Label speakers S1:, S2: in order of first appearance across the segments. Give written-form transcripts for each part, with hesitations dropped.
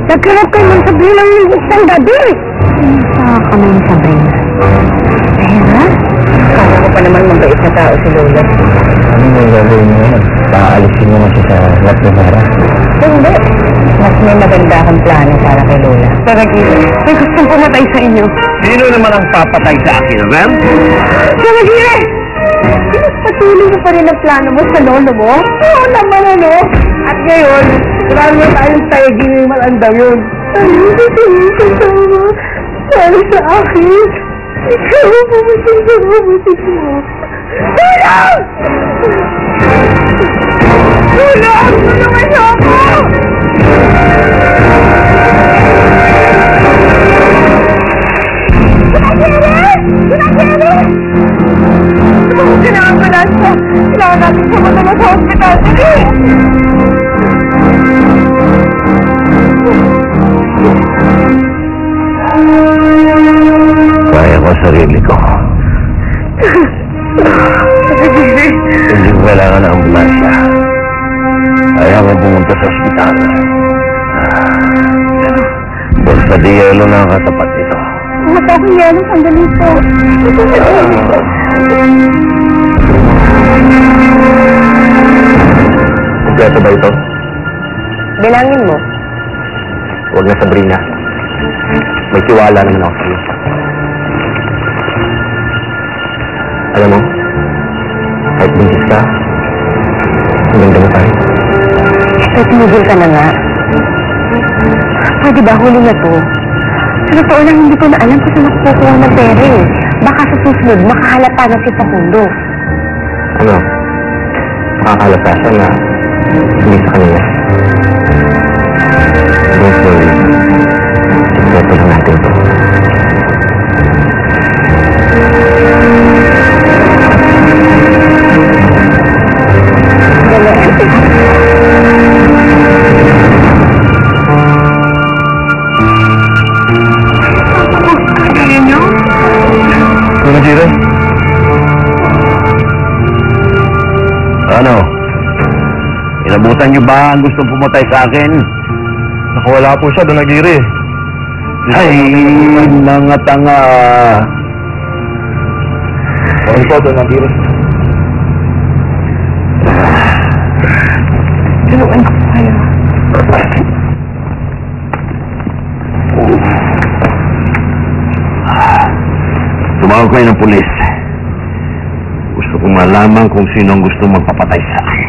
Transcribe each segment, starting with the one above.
S1: Nagkarap kayo ng Sabrina ng isang gabi. Saan kami ng Sabrina? Pera? Kala ko pa naman mabait na tao si Lola.
S2: Ano yung gagawin mo yan? Paalisin mo na siya sa lahat ng Mara?
S1: Hindi. Mas may maganda akong plano para kay Lola. Saragili, may gustong pumatay sa inyo.
S2: Sino naman ang papatay sa akin, Ram?
S1: Saragili! Patuloy mo pa rin ang plano mo sa lolo mo? Oo naman, ano? At ngayon, marami na tayong tayagin yung malandaw yun. Ayun, kasama. Para sa akin. Ikaw ang pumatay sa kapatid mo. Tulong! Tulong! Tulungan niyo ako! Kailangan ko lang siya. Kailangan natin pumunta na sa hospital. Sige!
S2: Kaya ko sarili ko. Hindi ko kailangan ng ambulansya. Kaya ko pumunta sa ospital. Basta di yelo na ang katapat nito.
S1: Pumunta ko yelo. Sandali po.
S2: Kompleto ba ito?
S1: Bilangin mo.
S2: Huwag na, Sabrina. May tiwala naman ako sa'yo. Alam mo, kahit buntis ka, ang ganda mo tayo.
S1: Tumigil ka na nga. Pwede ba huli na to? Sa totoo lang, hindi ko na alam kung saan nakukuha ng pera eh. Baka sa susunod, makahalata na si Facundo.
S2: Ano? Makakalata siya na hindi sa kanila. Don't worry. Sikreto lang natin ito. Ano? Inabutan niyo ba ang gustong pumatay sa akin?
S3: Nakawala po siya, Donagiri.
S2: Ay, mga tanga.
S3: Sorry po, Donagiri.
S1: Tulungan ko po kayo.
S2: Tumawag kayo ng pulis. Gusto kong malaman kung sino ang gusto magpapatay sa akin.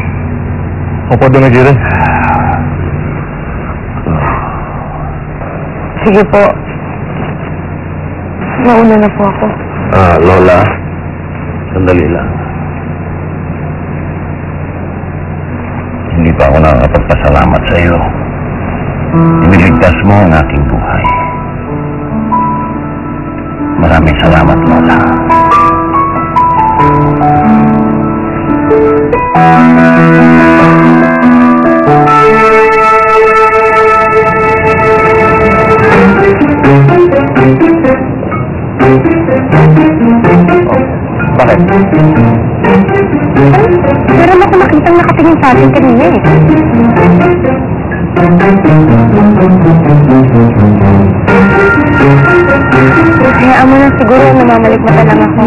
S3: Opo, Donagiri.
S1: Sige po. Mauna na po ako.
S2: Lola, sandali lang. Hindi pa ako nakakapagpasalamat sa iyo. Iniligtas mo ang aking buhay. Maraming salamat, Lola. Bakit?
S1: Meron ako nakitang nakatingin sa atin kanina eh. Hayaan mo na siguro, namamalikmata lang ako.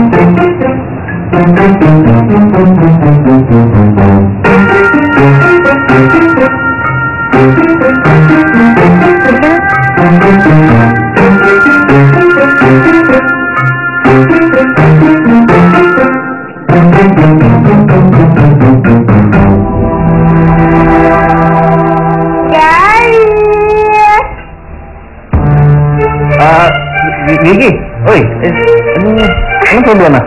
S2: Gigi, oy, anong problema?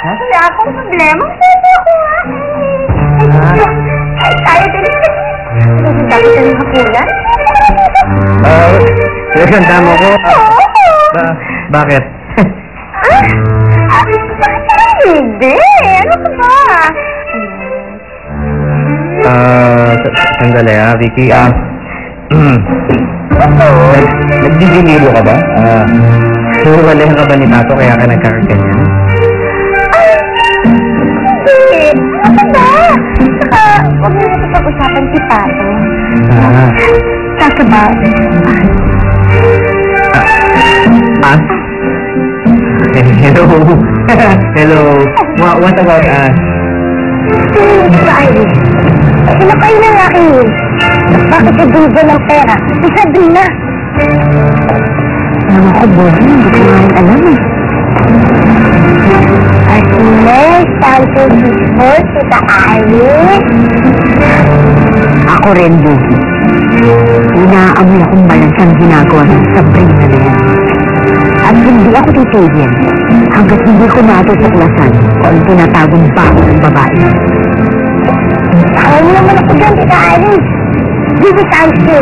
S1: Wala akong problema. Sabi ako nga. Ay, tayo din. Dami ka ng hapunan?
S2: Pinaganda mo ko? Bakit?
S1: Hindi. Ano ka ba?
S2: Sandali Vicky. Nagdidinilo ka ba? Huwalayan ka ba ni Tato kaya ka nagkakaganyan?
S1: Hindi. Ano ba? Saka, huwag mo na pag-usapan si Tato. Talk about
S3: Hello. Hello. What about us?
S1: Friday. Sino kayo ng aking yun? Bakit si Dugo ng pera? Si Sabrina. Alam ako, Bobo, hindi ko nga rin alam eh. At next, Santo Disco, Tita Alice. Ako rin, Bobo. Inaamoy akong balansang ginagawa ng Sabrina na yan. At hindi ako titigil hanggat hindi ko natutuklasan kung ang tinatagong bago ng babae. Ayaw mo naman ako dyan, Tita Alice. Give it time to.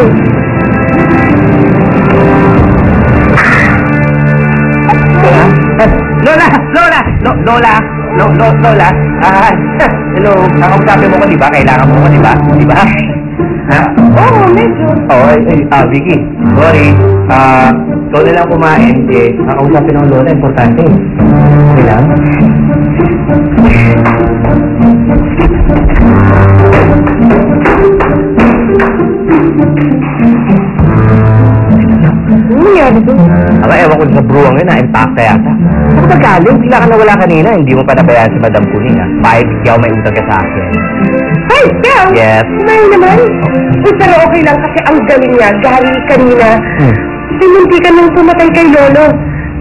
S2: Lola! Lola! Lola! Lola! Hello, kakausapin mo ko, di ba? Kailangan mo ko, di ba? Di ba? Ha?
S1: Oo, medyo.
S2: Vicky, sorry. Ikaw na lang kumain, kakausapin ng Lola, importante. Okay lang?
S1: Ano doon?
S2: Ewan ko sa bruwang yun, impacta yata. Saan ka galing? Bigla ka nawala kanina, hindi mo pa nabayaan si Madam Kuning, ha? Bakit ikaw may utang ka sa akin?
S1: Hey, Kel!
S2: Yes.
S1: Kumain naman. Pero okay lang kasi ang galing niya. Dahil kanina, simunti ka nang pumatay kay Lolo.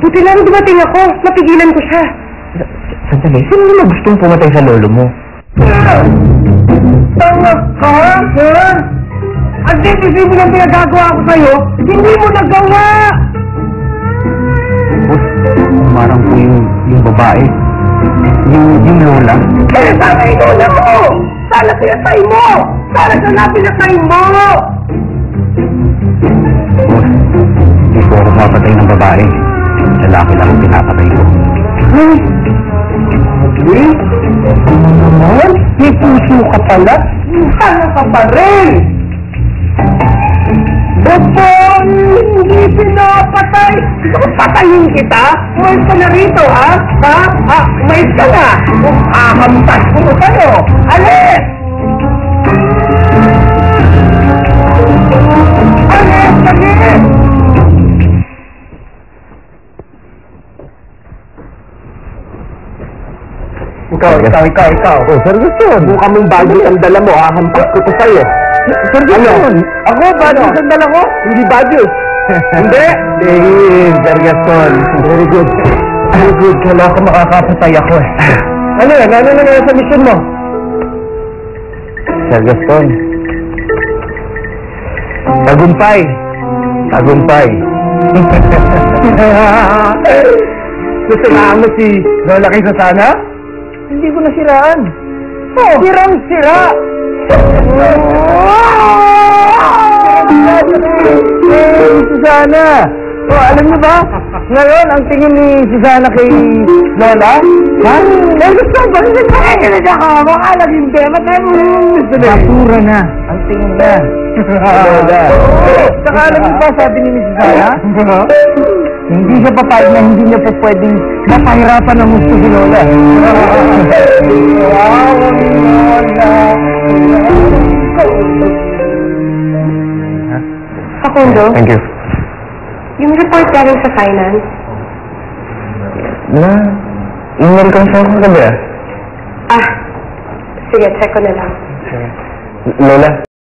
S1: Buti lang dumating ako. Napigilan ko siya.
S2: Sandali, sino naman gustong pumatay sa lolo mo?
S1: Tanga ka, ha? Ang hindi mo lang pinagagawa ko sa'yo, hindi mo nagawa!
S2: Boss, marang po yung babae. Yung lola.
S1: Kaya sana yung lola mo! Sana pinatay mo! Sana sana pinatay mo!
S2: Boss, hindi po ako mapatay ng babae. Lalaki lang ang pinapatay ko.
S1: Okay? Naman? May puso ka pala? Sana ka pa rin! Opo, hindi pinapatay! Gusto ko patayin kita? Umayos ka na rito, ha? Ha? Umayos ka na! Kung ahampas ko mo sa'yo! Alis! Alis! Alis! Ikaw.
S2: Oh, seryoso.
S1: Buka mong bago ang dala mo, hahampas ko to sa'yo.
S2: Seryoso.
S1: Ako, bago ang dala ko? Hindi bago. Hindi.
S2: Seryoso.
S1: Very good.
S2: Very good. Wala ka makakapatay ako eh.
S1: Ano yan? Ano na sa mission mo?
S2: Seryoso. Tagumpay. Tagumpay.
S1: Gusto na mo si Lola kay Susana?
S2: Hindi ko nasiraan.
S1: Oh, sirang-sira!
S2: Susana! Alam niyo ba? Ngayon, ang tingin ni Susana kay Lola?
S1: Ha? Gusto ba? Hindi pa kayo na ako. Baka laging tema tayo.
S2: Basura na. Ang tingin niya. Lola.
S1: Saka alam niyo ba, sabi ni Susana?
S2: Hindi siya papayag na hindi niya po pwedeng mapahirapan ng gusto si Lola.
S1: Wow, Lola! Facundo,
S2: Thank you.
S1: yung report galing sa finance,
S2: Email ko sa kagabi
S1: sige, check ko na lang.
S2: Lola,